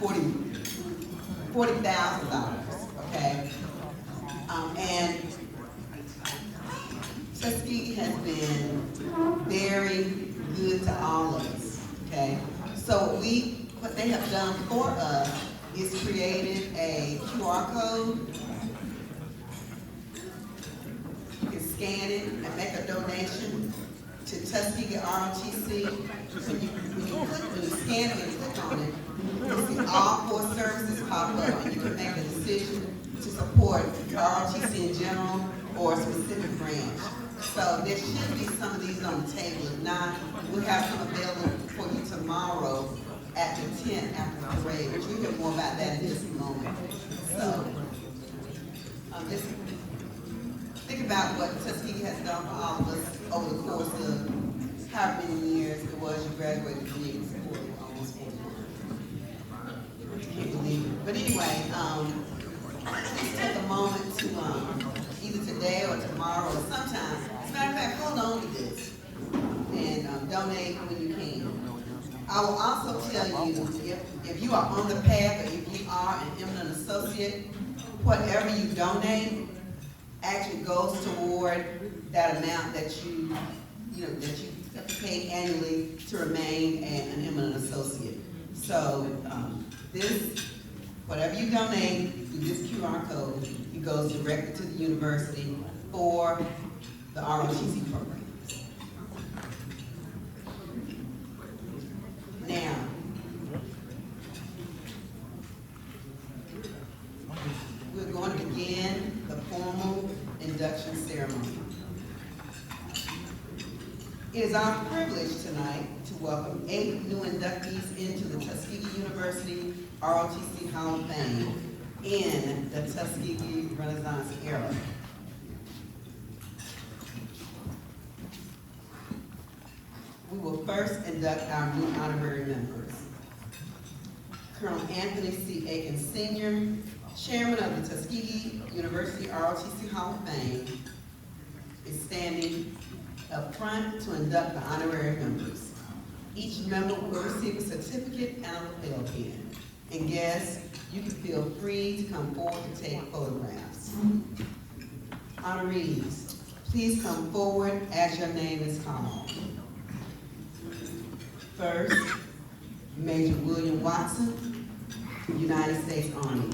$40,000, okay? And Tuskegee has been very good to all of us, okay? So what they have done for us is created a QR code. You can scan it and make a donation to Tuskegee ROTC. When you scan it and click on it, you see all 4 services pop up, and you can make a decision to support ROTC in general or a specific branch. So there should be some of these on the table. If not, we'll have some available for you tomorrow at the tent after the parade, which you'll hear more about that in just a moment. So just think about what Tuskegee has done for all of us over the course of however many years it was you graduated from being supported almost 4 months. Can't believe it. But anyway, just take a moment to either today or tomorrow or sometime. As a matter of fact, hold on to this and donate when you can. I will also tell you, if you are on the path or if you are an eminent associate, whatever you donate actually goes toward that amount that you have to pay annually to remain an eminent associate. So whatever you donate through this QR code, it goes directly to the university for the ROTC program. Now, we're going to begin the formal induction ceremony. It is our privilege tonight to welcome 8 new inductees into the Tuskegee University ROTC Hall of Fame in the Tuskegee Renaissance era. We will first induct our new honorary members. Colonel Anthony C. Aiken Sr., Chairman of the Tuskegee University ROTC Hall of Fame, is standing up front to induct the honorary members. Each member will receive a certificate and a lapel pin. And guests, you can feel free to come forward to take photographs. Honorees, please come forward as your name is called. First, Major William Watson, United States Army.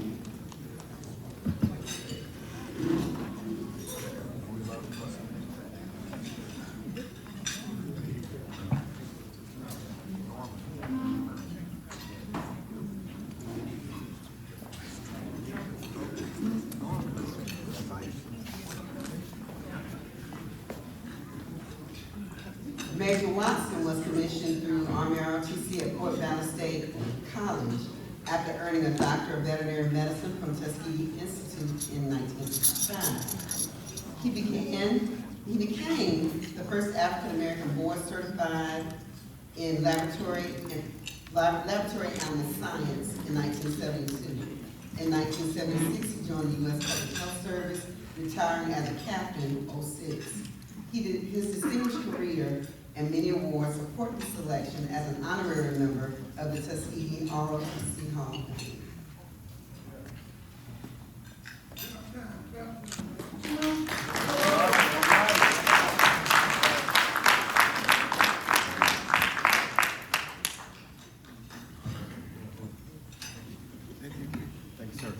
Major Watson was commissioned through Army ROTC at Fort Valley State College after earning a Doctor of Veterinary Medicine from Tuskegee Institute in 1965. He became the first African-American board certified in laboratory animal science in 1972. In 1976, he joined the U.S. Public Health Service, retiring as a captain in 2006. His distinguished career and many awards support his selection as an honorary member of the Tuskegee ROTC Hall of Fame. Thank you, sir.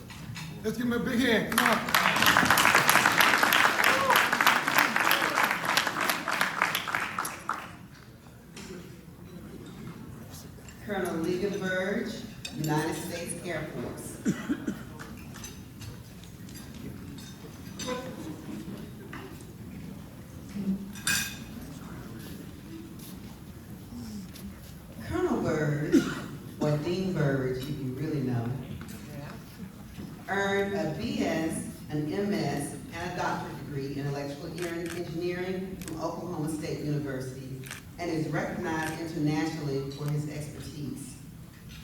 Let's give him a big hand. Come on. Colonel Ligon Burge, United States Air Force. Colonel Burge, or Dean Burge, if you really know, earned a BS, an MS, and a doctorate degree in electrical engineering from Oklahoma State University, and is recognized internationally for his expertise.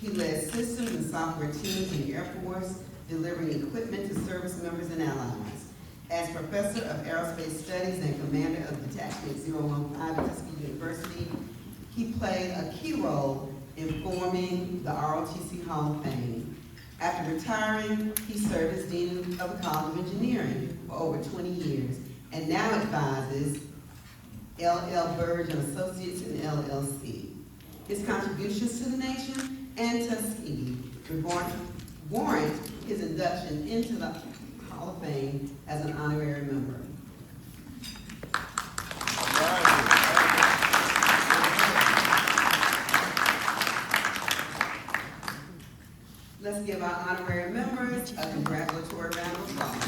He led systems and software teams in the Air Force, delivering equipment to service members and allies. As professor of aerospace studies and commander of Detachment 015 at Tuskegee University, he played a key role in forming the ROTC Hall of Fame. After retiring, he served as Dean of the College of Engineering for over 20 years and now advises LL Burge and Associates in LLC. His contributions to the nation and Tuskegee warrant his induction into the Hall of Fame as an honorary member. Let's give our honorary members a congratulatory round of applause.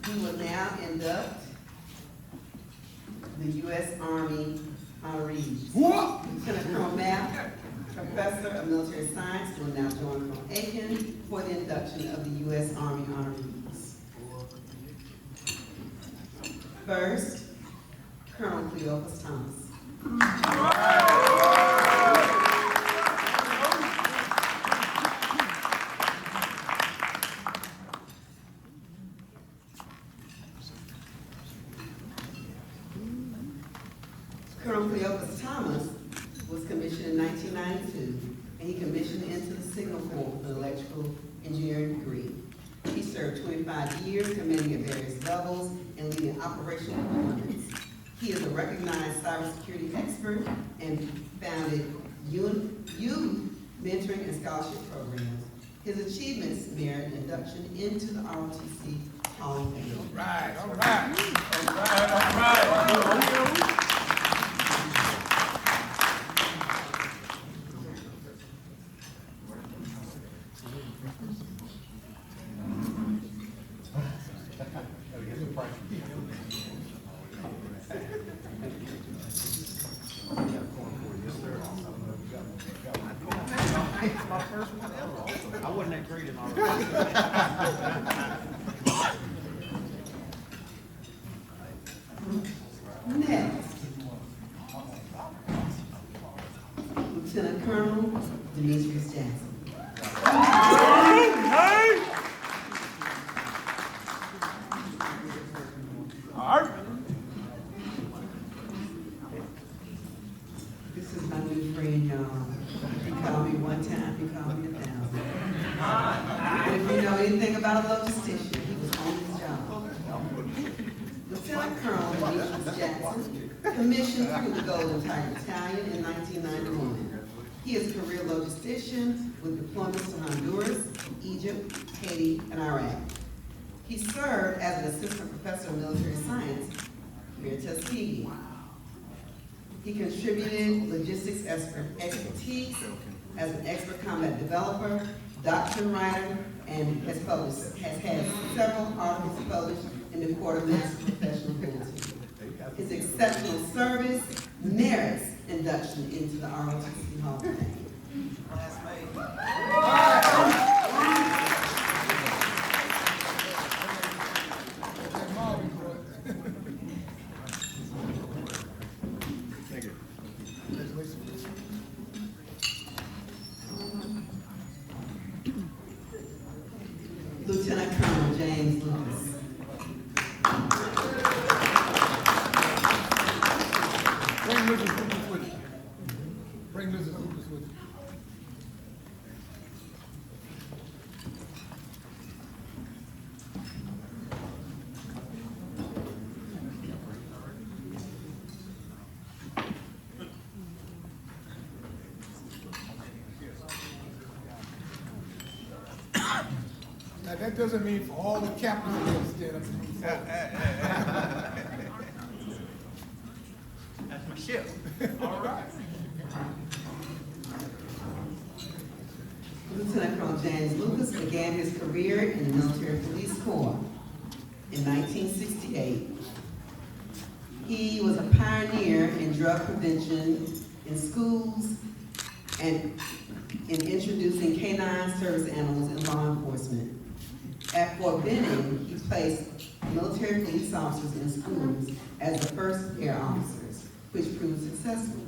We will now induct the U.S. Army honorees. Lieutenant Colonel Mapp, Professor of Military Science, will now join Colonel Aiken for the induction of the U.S. Army honorees. First, Colonel Cleophas Thomas. Colonel Cleophas Thomas was commissioned in 1992, and he commissioned into the Signal Corps with an electrical engineering degree. He served 25 years commanding at various levels and leading operational deployments. He is a recognized cybersecurity expert and founded youth mentoring and scholarship programs. His achievements merit induction into the ROTC Hall of Fame. All right, all right. All right, all right. My first one ever also. I wasn't that great in my Next, Lieutenant Colonel Demetrius Jackson. This is my new friend, y'all. He called me one time, he called me 1,000. And if you know anything about a logistician, he was on his job. Lieutenant Colonel Demetrius Jackson, commissioned through the Golden Tiger Battalion in 1991. He is a career logistician with deployments to Honduras, Egypt, Haiti, and Iraq. He served as an assistant professor of military science here at Tuskegee. He contributed logistics expertise as an expert combat developer, doctrine writer, and has had several articles published in the Quartermaster Professional Bulletin. His exceptional service merits induction into the ROTC Hall of Fame. Lieutenant Colonel James Lucas. Bring Mrs. Lucas with you. Bring Mrs. Lucas with you. Now, that doesn't mean for all the captains to stand up and move forward. That's my ship. All right. Lieutenant Colonel James Lucas began his career in the Military Police Corps in 1968. He was a pioneer in drug prevention in schools and in introducing canine service animals in law enforcement. At Fort Benning, he placed military police officers in schools as the first air officers, which proved successful.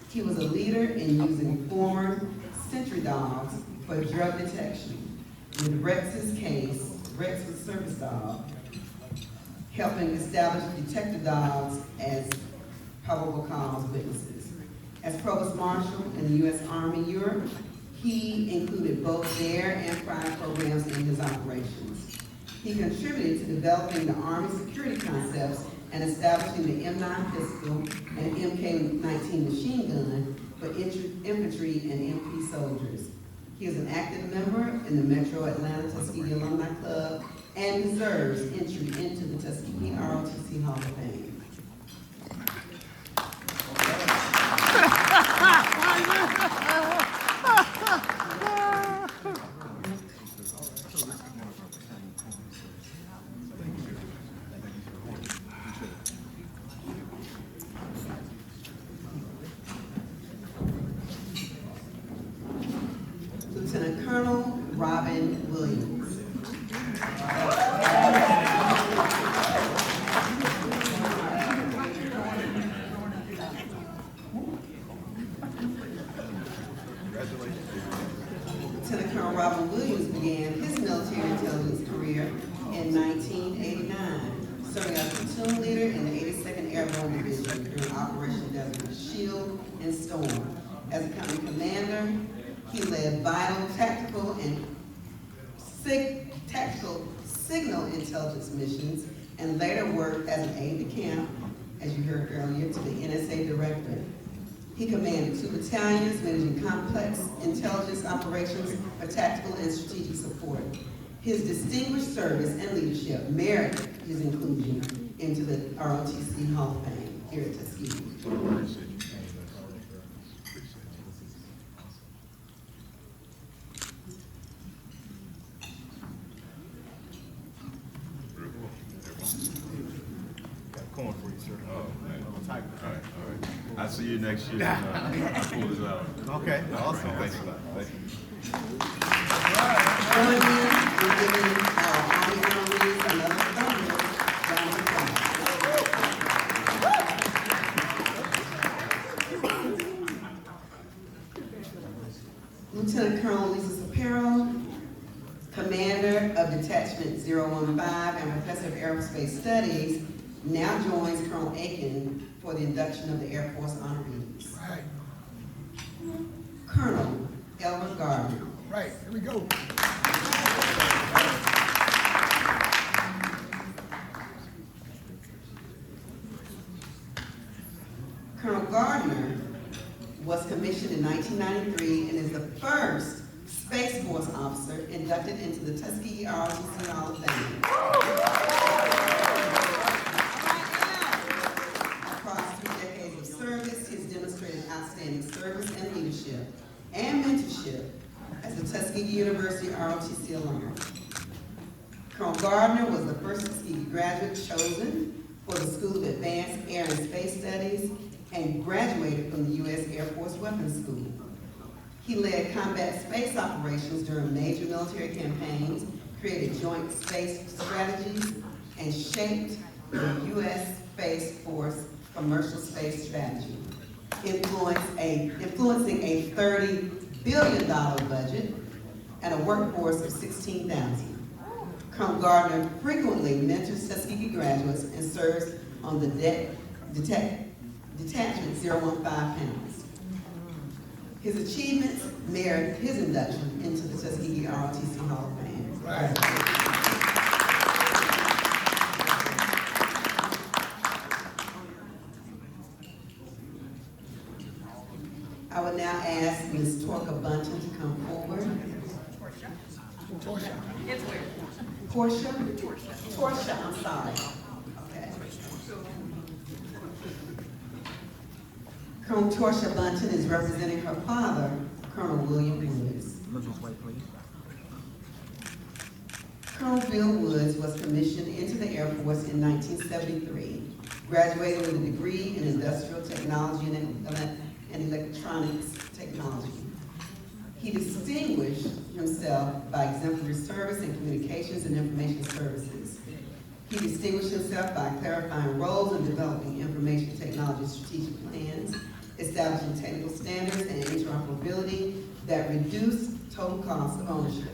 He was a leader in using former sentry dogs for drug detection. With Rex's case, Rex was service dog, helping establish detective dogs as probable cause witnesses. As Provost Marshal in the U.S. Army Europe, he included both their and prior programs in his operations. He contributed to developing the Army security concepts and establishing the M9 pistol and MK-19 machine gun for infantry and MP soldiers. He is an active member in the Metro Atlanta Tuskegee Alumni Club and deserves entry into the Tuskegee ROTC Hall of Fame. Lieutenant Colonel Robin Williams. Lieutenant Colonel Robin Williams began his military intelligence career in 1989, serving as platoon leader in the 82nd Airborne Division during Operation Desert Shield and Storm. As a company commander, he led vital tactical and tactical signal intelligence missions and later worked as an aide-de-camp, as you heard earlier, to the NSA director. He commanded 2 battalions managing complex intelligence operations for tactical and strategic support. His distinguished service and leadership merit his inclusion into the ROTC Hall of Fame here at Tuskegee. Corn for you, sir. Oh, man. All right. I'll see you next year. I'll pull this out. Okay, awesome. Thanks a lot. Thank you. Join me in giving our Army honorees another thunder round of applause. Lieutenant Colonel Lisa Sapero, Commander of Detachment 015 and Professor of Aerospace Studies, now joins Colonel Aiken for the induction of the Air Force honorees. Right, Colonel Elmer Gardner. right, here we go. Colonel Gardner was commissioned in 1993 and is the first Space Force officer inducted into the Tuskegee ROTC Hall of Fame. Across 3 decades of service, he has demonstrated outstanding service and leadership and mentorship as a Tuskegee University ROTC alumni. Colonel Gardner was the first Tuskegee graduate chosen for the School of Advanced Air and Space Studies and graduated from the U.S. Air Force Weapons School. He led combat space operations during major military campaigns, created joint space strategies, and shaped the U.S. Space Force commercial space strategy, influencing a $30 billion budget and a workforce of 16,000. Colonel Gardner frequently mentors Tuskegee graduates and serves on the Detachment 015 panels. His achievements merit his induction into the Tuskegee ROTC Hall of Fame. Right. I would now ask Ms. Torka Bunton to come forward. Portia. Portia, I'm sorry. Okay. Colonel Torsia Bunton is representing her father, Colonel William Woods. Colonel Bill Woods was commissioned into the Air Force in 1973, graduating with a degree in industrial technology and electronics technology. He distinguished himself by exemplary service in communications and information services. He distinguished himself by clarifying roles and developing information technology strategic plans, establishing technical standards and interoperability that reduce total cost of ownership.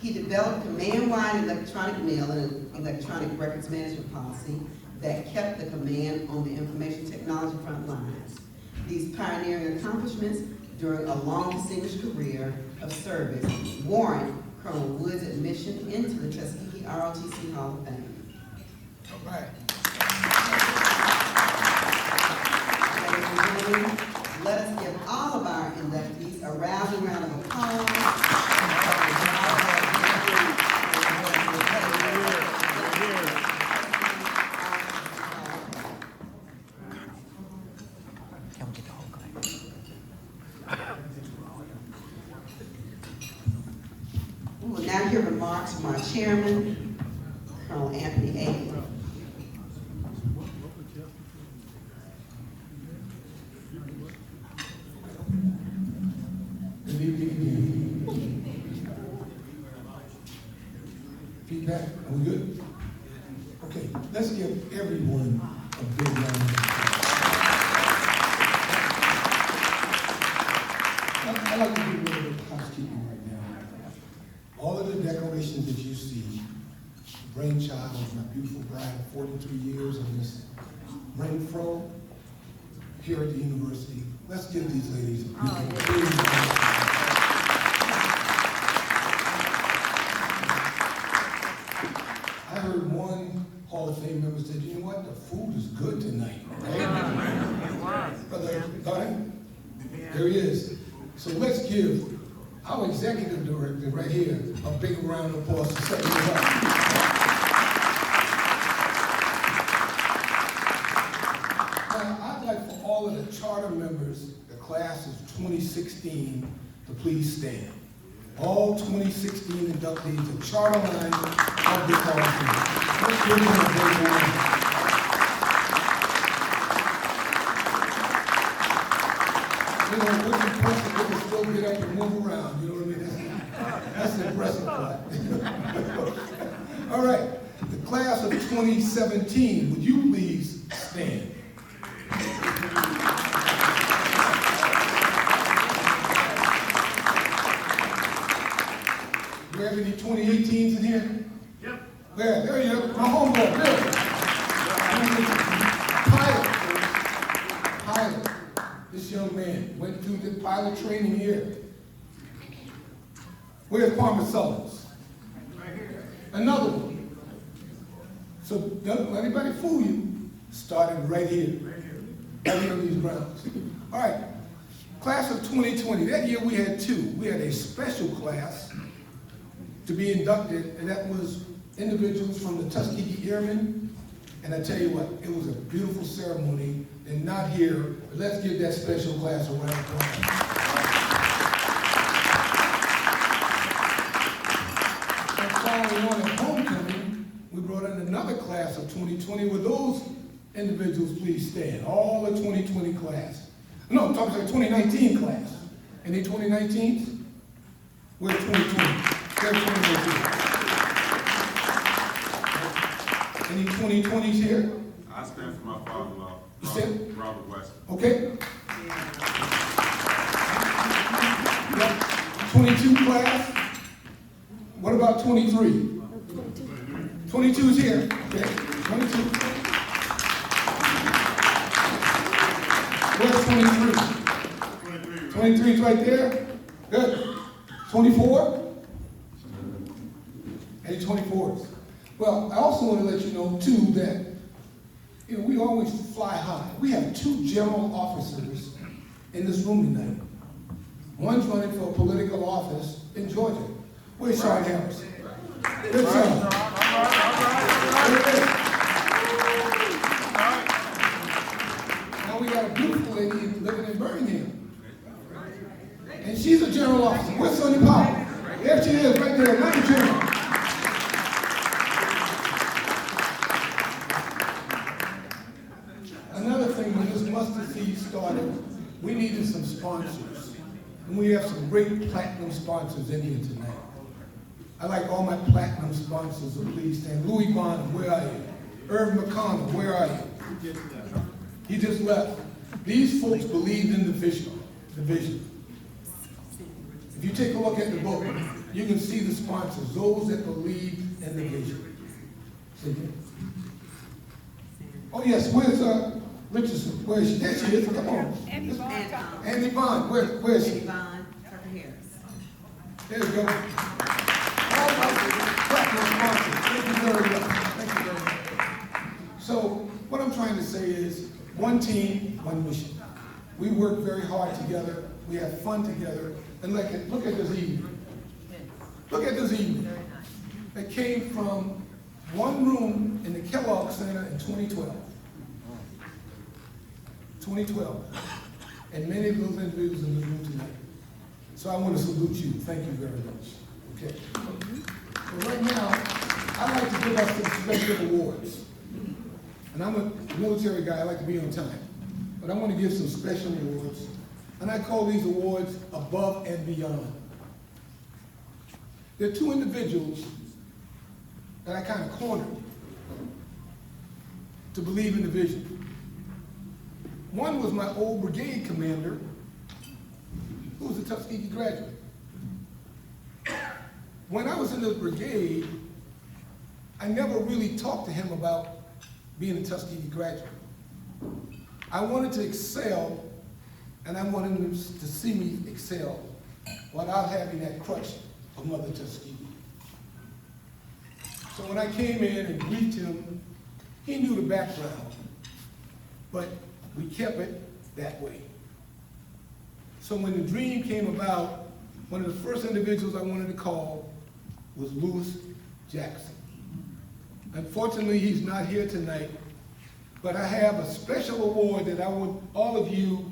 He developed command-wide electronic mail and electronic records management policy that kept the command on the information technology front lines. These pioneering accomplishments during a long distinguished career of service warrant Colonel Wood's admission into the Tuskegee ROTC Hall of Fame. All right. Ladies and gentlemen, let us give all of our inductees a rousing round of applause. We will now hear remarks from our chairman, Colonel Anthony A. Good evening again. Feedback, are we good? Okay, let's give everyone a big round of applause. I'd like to do a little bit of housekeeping right now. All of the decorations that you see, brainchild of my beautiful bride of 43 years of this rainfro here at the university. Let's give these ladies a big round of applause. I heard one Hall of Fame member said, you know what, the food is good tonight. Right? Brother Garden, there he is. So let's give our executive director right here a big round of applause to set this up. Now, I'd like for all of the charter members, the class of 2016, to please stand. All 2016 inductees, the charter line of the college. Let's give them a big round. You know, what's impressive, they can still get up and move around, you know what I mean? That's the impressive part. All right, the class of 2017, would you please stand? Do we have any 2018s in here? Yep. Where? There you go. My homeboy, Bill. Pilot. This young man went through the pilot training here. Where's Palmer Sullins? Right here. Another one. So don't let anybody fool you. Started right here. Right here on these grounds. All right. Class of 2020. That year we had two. We had a special class to be inducted, and that was individuals from the Tuskegee Airmen. And I tell you what, it was a beautiful ceremony. And not here, but let's give that special class a round of applause. And following on at homecoming, we brought in another class of 2020. With those individuals, please stand. All the 2020 class. No, I'm talking about 2019 class. Any 2019s? Where's 2020? Where's 2019? Any 2020s here? I stand for my father-in-law, You stand? Robert West. Okay. Yep. 22 class. What about 23? 22 is here. Okay. 22. Where's 23? 23 is right there. Good. 24? Any 24s? Well, I also want to let you know, too, that we always fly high. We have two general officers in this room tonight. One's running for a political office in Georgia. Where's Sean Harris? Where's Sean? Now we got a beautiful lady living in Birmingham. And she's a general officer. Where's Sonny Powell? There she is, right there, another general. Another thing, when this mustard seed started, we needed some sponsors. And we have some great platinum sponsors in here tonight. I like all my platinum sponsors, so please stand. Louis Bonham, where are you? Irv McConnell, where are you? He just left. These folks believed in the vision. If you take a look at the book, you can see the sponsors, those that believe in the vision. See here? Oh yes, where's Richardson? Where is she? There she is, come on. And, Andy Bond, where is she? Yvonne Tucker Harris. There you go. All my platinum sponsors, thank you very much. Thank you very much. So what I'm trying to say is, one team, one mission. We work very hard together, we have fun together, and look at this evening. Look at this evening. That came from one room in the Kellogg Center in 2012. 2012. And many of those individuals in the room tonight. So I want to salute you. Thank you very much. Okay. So right now, I'd like to give us some special awards. And I'm a military guy, I like to be on time. But I want to give some special awards. And I call these awards Above and Beyond. There are two individuals that I kind of cornered to believe in the vision. One was my old brigade commander, who was a Tuskegee graduate. When I was in the brigade, I never really talked to him about being a Tuskegee graduate. I wanted to excel, and I wanted him to see me excel without having that crutch of Mother Tuskegee. So when I came in and briefed him, he knew the background, but we kept it that way. So when the dream came about, one of the first individuals I wanted to call was Lewis Jackson. Unfortunately, he's not here tonight, but I have a special award that I want all of you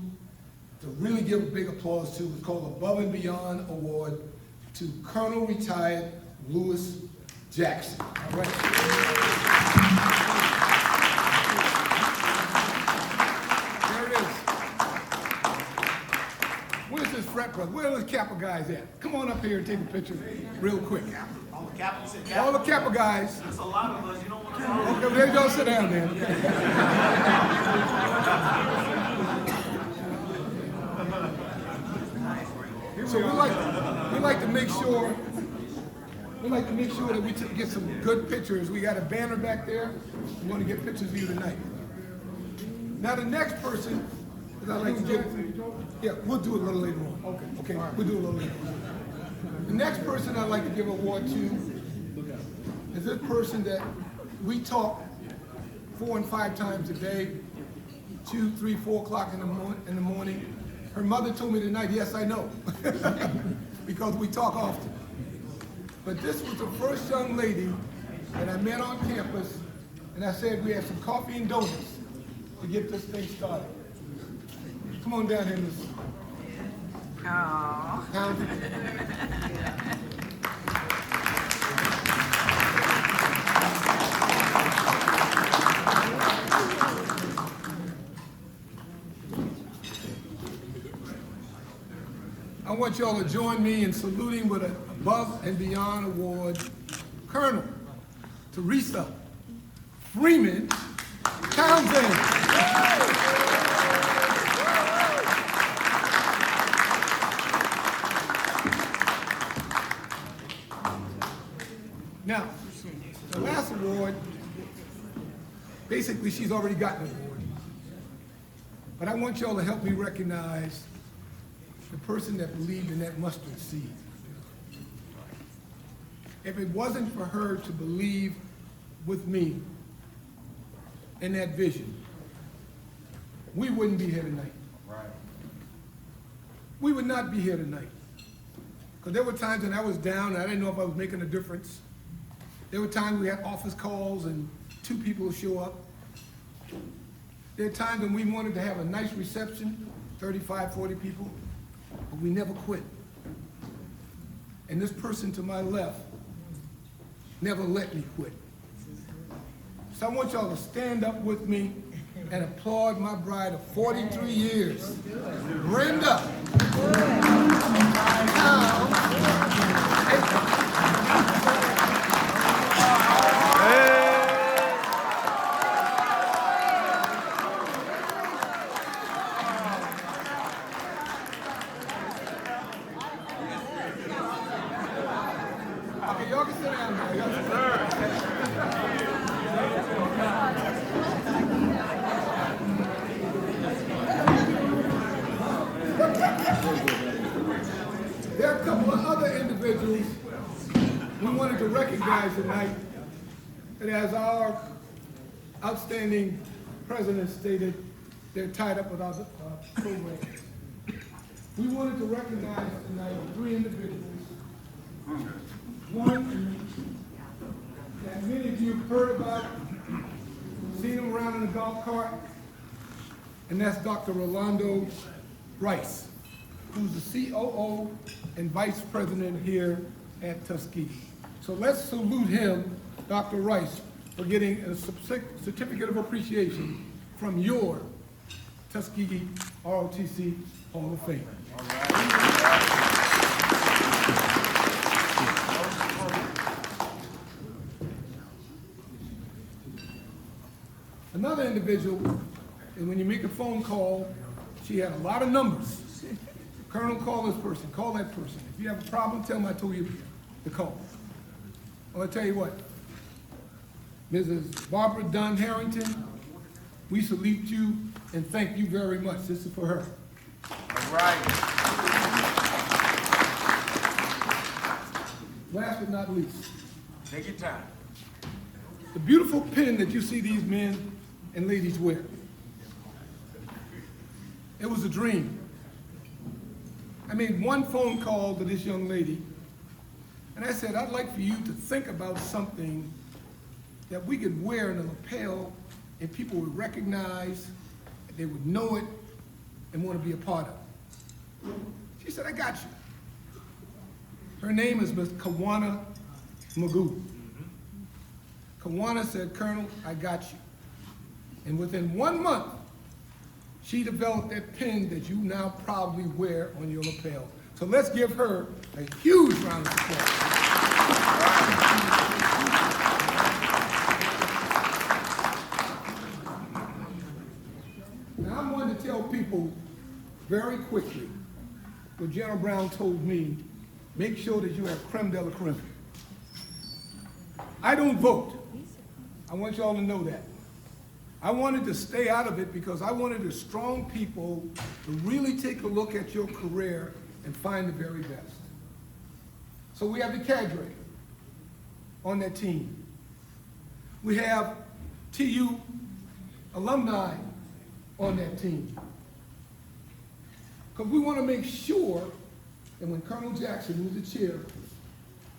to really give a big applause to. It's called Above and Beyond Award to Colonel Retired Lewis Jackson. All right. Frat brother, where are those Kappa guys at? Come on up here and take a picture real quick. All the Kappa sit All down. the Kappa guys. There's a lot of us. You don't want to. Okay, there you go, sit down then. So we like to make sure that we get some good pictures. We got a banner back there. We want to get pictures of you tonight. Now the next person that I'd like to give, yeah, we'll do it a little later on. Okay, we'll do it a little later on. The next person I'd like to give an award to is this person that we talk 4 and 5 times a day, 2, 3, 4 o'clock in the morning. Her mother told me tonight, yes, I know, because we talk often. But this was the first young lady that I met on campus, and I said we had some coffee and donuts to get this thing started. Come on down here, Miss. Townsend. I want y'all to join me in saluting with an Above and Beyond Award, Colonel Teresa Freeman Townsend. Now, the last award, basically she's already gotten an award. But I want y'all to help me recognize the person that believed in that mustard seed. If it wasn't for her to believe with me in that vision, we wouldn't be here tonight. Right. We would not be here tonight. Because there were times when I was down and I didn't know if I was making a difference. There were times we had office calls and 2 people would show up. There are times when we wanted to have a nice reception, 35, 40 people, but we never quit. And this person to my left never let me quit. So I want y'all to stand up with me and applaud my bride of 43 years, Brenda. to recognize tonight that as our outstanding president stated, they're tied up with other programs. We wanted to recognize tonight 3 individuals. One that many of you have heard about, seen him around in a golf cart, and that's Dr. Rolando Rice, who's the COO and Vice President here at Tuskegee. So let's salute him, Dr. Rice, for getting a certificate of appreciation from your Tuskegee ROTC Hall of Fame. Another individual, and when you make a phone call, she had a lot of numbers. Colonel, call this person, call that person. If you have a problem, tell them I told you to call. Well, I'll tell you what, Mrs. Barbara Dunn Harrington, we salute you and thank you very much. This is for her. All right. Last but not least, Take your time. the beautiful pin that you see these men and ladies wear. It was a dream. I made one phone call to this young lady, and I said, I'd like for you to think about something that we could wear in a lapel and people would recognize, they would know it, and want to be a part of. She said, I got you. Her name is Miss Kawana Magoo. Kawana said, Colonel, I got you. And within 1 month, she developed that pin that you now proudly wear on your lapel. So let's give her a huge round of applause. Now I'm going to tell people very quickly what General Brown told me, make sure that you have creme de la creme. I don't vote. I want you all to know that. I wanted to stay out of it because I wanted the strong people to really take a look at your career and find the very best. So we have the cadre on that team. We have TU alumni on that team. Because we want to make sure that when Colonel Jackson, who's the chair,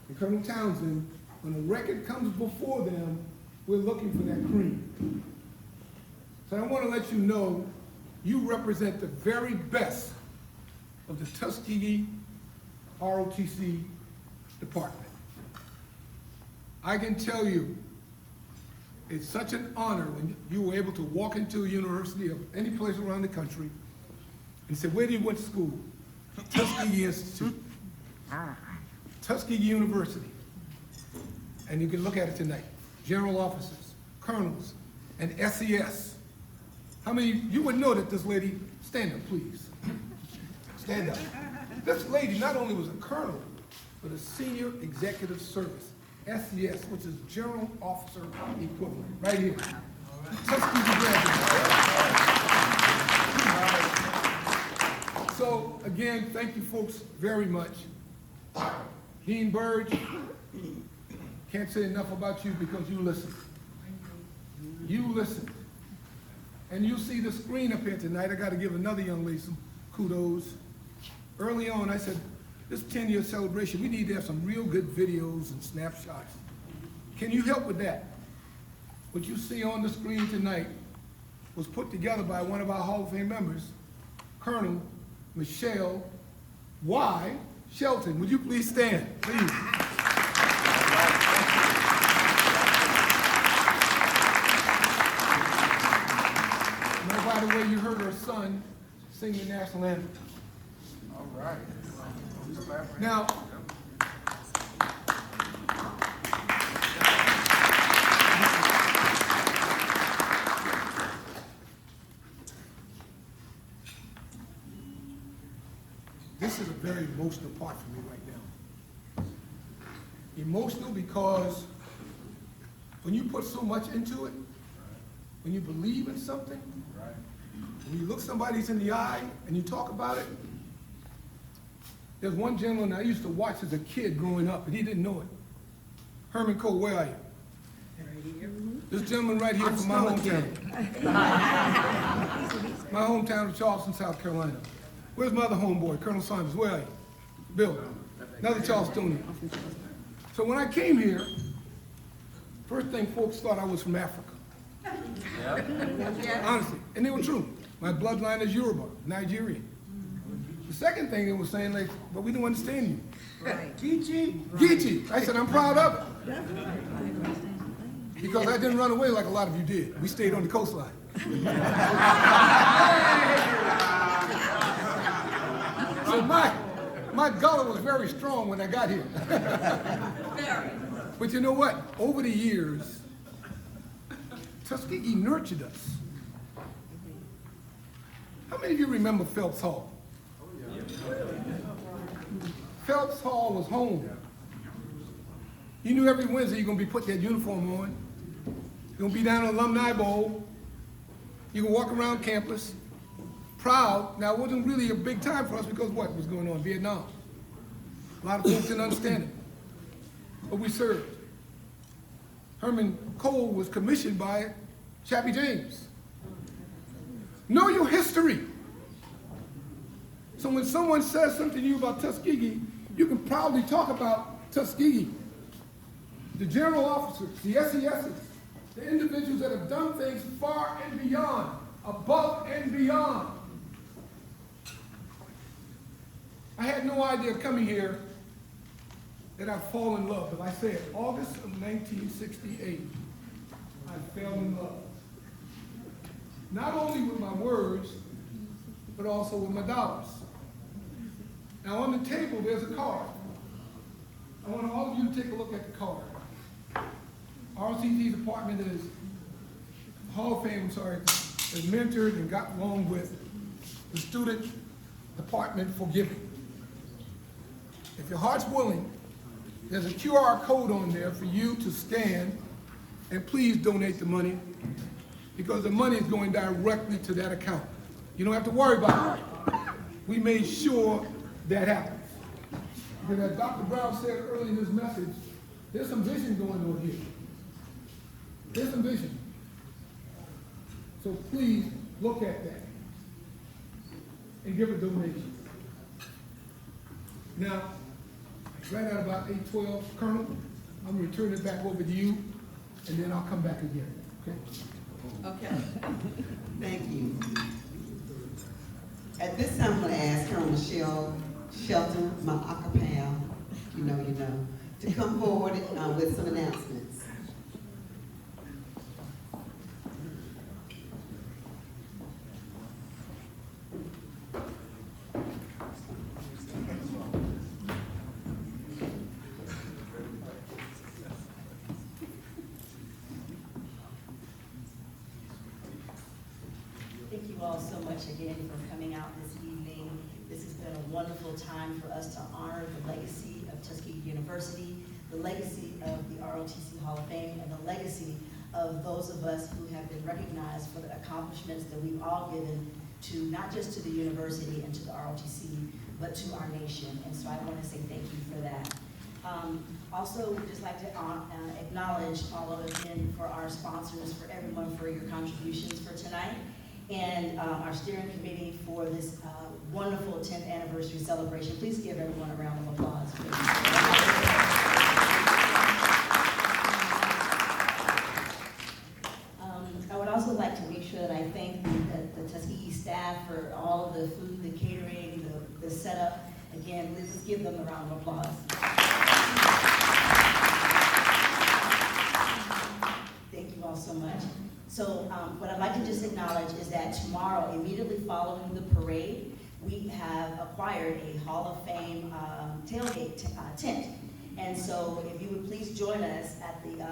and Colonel Townsend, when a record comes before them, we're looking for that cream. So I want to let you know, you represent the very best of the Tuskegee ROTC department. I can tell you, it's such an honor when you were able to walk into a university of any place around the country and say, where do you went to school? Tuskegee Institute, Tuskegee University. And you can look at it tonight. General officers, colonels, and SES. How many, you would know that this lady, stand up please. Stand up. This lady not only was a colonel, but a senior executive service, SES, which is General Officer Equivalent, right here. Tuskegee graduate. So again, thank you folks very much. Dean Burge, can't say enough about you because you listened. You listened. And you see the screen up here tonight. I got to give another young lady some kudos. Early on, I said, this 10-year celebration, we need to have some real good videos and snapshots. Can you help with that? What you see on the screen tonight was put together by one of our Hall of Fame members, Colonel Michelle Y. Shelton. Would you please stand, please? By the way, you heard her son sing the national anthem. All right. Now, this is a very emotional part for me right now. Emotional because when you put so much into it, when you believe in something, when you look somebody in the eye and you talk about it, there's one gentleman I used to watch as a kid growing up, and he didn't know it. Herman Cole, where are you? This gentleman right here from my hometown. My hometown of Charleston, South Carolina. Where's my other homeboy, Colonel Saunders? Where are you? Bill, another Charlestonian. So when I came here, first thing folks thought I was from Africa. Honestly, and they were true. My bloodline is Yoruba, Nigerian. The second thing they were saying, like, but we don't understand you. Geechee. I said, I'm proud of it. Because I didn't run away like a lot of you did. We stayed on the coastline. So my gullet was very strong when I got here. But you know what? Over the years, Tuskegee nurtured us. How many of you remember Phelps Hall? Phelps Hall was home. You knew every Wednesday you're going to be putting that uniform on. You're going to be down at Alumni Bowl. You can walk around campus, proud. Now, it wasn't really a big time for us because what was going on? Vietnam. A lot of folks didn't understand it. But we served. Herman Cole was commissioned by Chappie James. Know your history. So when someone says something to you about Tuskegee, you can proudly talk about Tuskegee. The general officers, the SESs, the individuals that have done things far and beyond, above and beyond. I had no idea coming here that I'd fall in love. But I said, August of 1968, I fell in love. Not only with my words, but also with my dollars. Now on the table, there's a card. I want all of you to take a look at the card. ROTC's department is, Hall of Fame, is mentored and got along with the student department for giving. If your heart's willing, there's a QR code on there for you to scan, and please donate the money, because the money is going directly to that account. You don't have to worry about it. We made sure that happens. Because as Dr. Brown said earlier in his message, there's some vision going on here. There's some vision. So please look at that and give a donation. Now, right at about 8:12, Colonel, I'm going to turn it back over to you, and then I'll come back again, okay? Okay, thank you. At this time, I'm going to ask Colonel Michelle Shelton, my acapella, you know, to come forward with some announcements. Thank you all so much again for coming out this evening. This has been a wonderful time for us to honor the legacy of Tuskegee University, the legacy of the ROTC Hall of Fame, and the legacy of those of us who have been recognized for the accomplishments that we've all given to not just to the university and to the ROTC, but to our nation. And so I want to say thank you for that. Also, we'd just like to acknowledge all of again for our sponsors, for everyone for your contributions for tonight, and our steering committee for this wonderful 10th anniversary celebration. Please give everyone a round of applause. I would also like to make sure that I thank the Tuskegee staff for all of the food, the catering, the setup. Again, let's give them a round of applause. Thank you all so much. So what I'd like to just acknowledge is that tomorrow, immediately following the parade, we have acquired a Hall of Fame tailgate tent. And so if you would please join us at the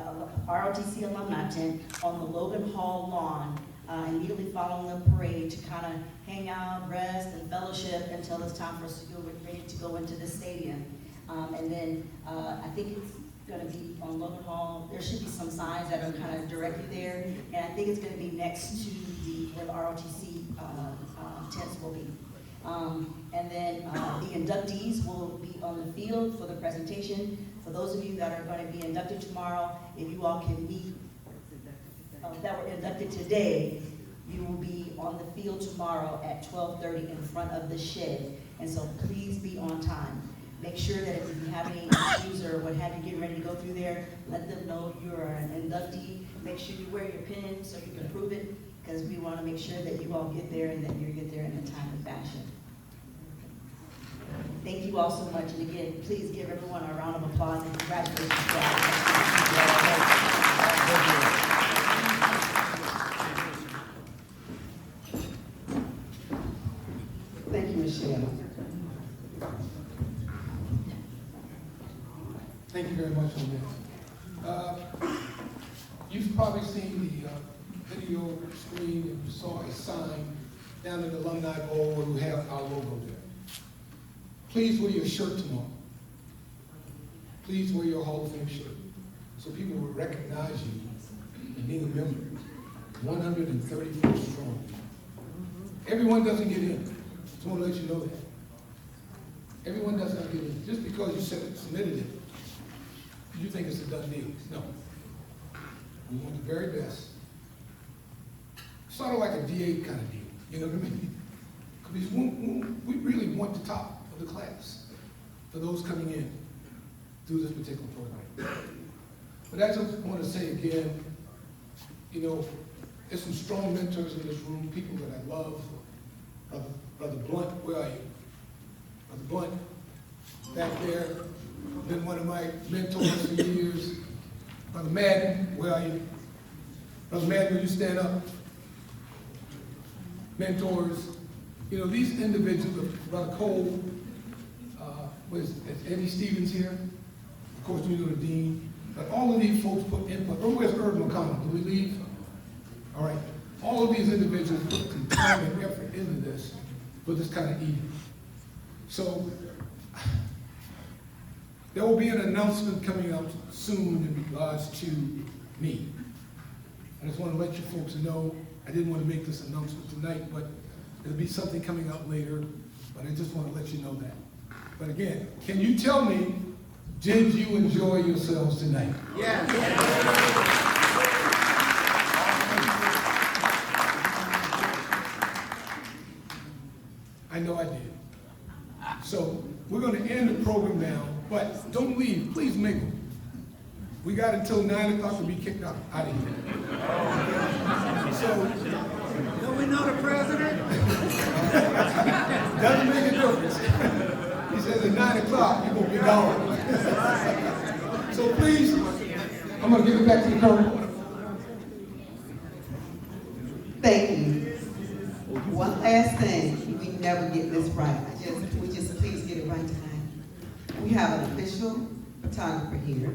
ROTC alumni tent on the Logan Hall lawn, immediately following the parade, to kind of hang out, rest, and fellowship until it's time for us to go ready to go into the stadium. And then I think it's going to be on Logan Hall. There should be some signs that are kind of directly there, and I think it's going to be next to where the ROTC tents will be. And then the inductees will be on the field for the presentation. For those of you that are going to be inducted tomorrow, if you all can meet, that were inducted today, you will be on the field tomorrow at 12:30 in front of the shed. And so please be on time. Make sure that if you have any issues or what have you getting ready to go through there, let them know you're an inductee. Make sure you wear your pin so you can prove it, because we want to make sure that you all get there and that you get there in a timely fashion. Thank you all so much. And again, please give everyone a round of applause and congratulations to Thank you, Michelle. Thank you very much on that. You've probably seen the video screen and you saw a sign down in the Alumni Bowl where we have our logo there. Please wear your shirt tomorrow. Please wear your Hall of Fame shirt so people will recognize you and being a member. 134 strong. Everyone doesn't get in. Just want to let you know that. Everyone does not get in. Just because you submitted it, you think it's a done deal. No. We want the very best. Sort of like a DA kind of deal. You know what I mean? Because we really want the top of the class for those coming in through this particular program. But I just want to say again, you know, there's some strong mentors in this room, people that I love. Brother Blunt, where are you? Brother Blunt, back there, been one of my mentors for years. Brother Madden, where are you? Brother Madden, will you stand up? Mentors. You know, these individuals, Brother Cole, is Eddie Stevens here? Of course, you know the dean. But all of these folks put input. Oh, where's Irv McConnell? Did we leave? All right. All of these individuals put some time and effort into this for this kind of evening. So, there will be an announcement coming out soon in regards to me. I just want to let you folks know, I didn't want to make this announcement tonight, but there'll be something coming out later, but I just want to let you know that. But again, can you tell me, did you enjoy yourselves tonight? Yes. I know I did. So we're going to end the program now, but don't leave. Please mingle. We got until 9 o'clock to be kicked out of here. So, Do we know the president? doesn't make a difference. He says at 9 o'clock, you're going to be gone. So please, I'm going to give it back to the colonel. Thank you. One last thing, we never get this right. We just please get it right tonight. We have an official photographer here,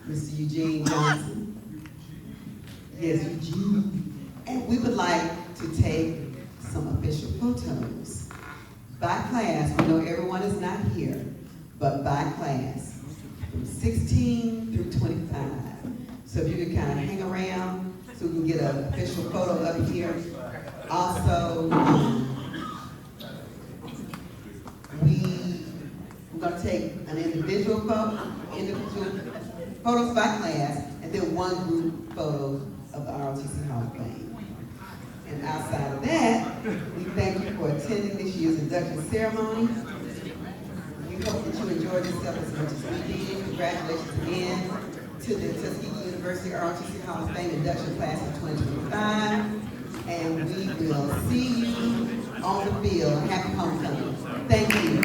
Mr. Eugene Johnson. Yes, Eugene. And we would like to take some official photos by class. We know everyone is not here, but by class, from 16 through 25. So if you could kind of hang around so we can get an official photo up here. Also, we're going to take an individual photos by class, and then one group photo of the ROTC Hall of Fame. And outside of that, we thank you for attending this year's induction ceremony. We hope that you enjoyed yourself as much as we did. Congratulations again to the Tuskegee University ROTC Hall of Fame induction class of 2025. And we will see you on the field. Happy homecoming. Thank you.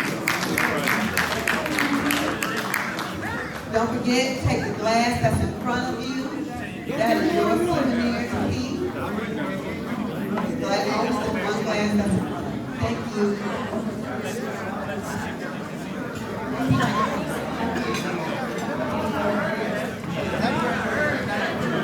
Don't forget, take the glass that's in front of you. That is your souvenir to keep. One glass that's in front of you. Thank you.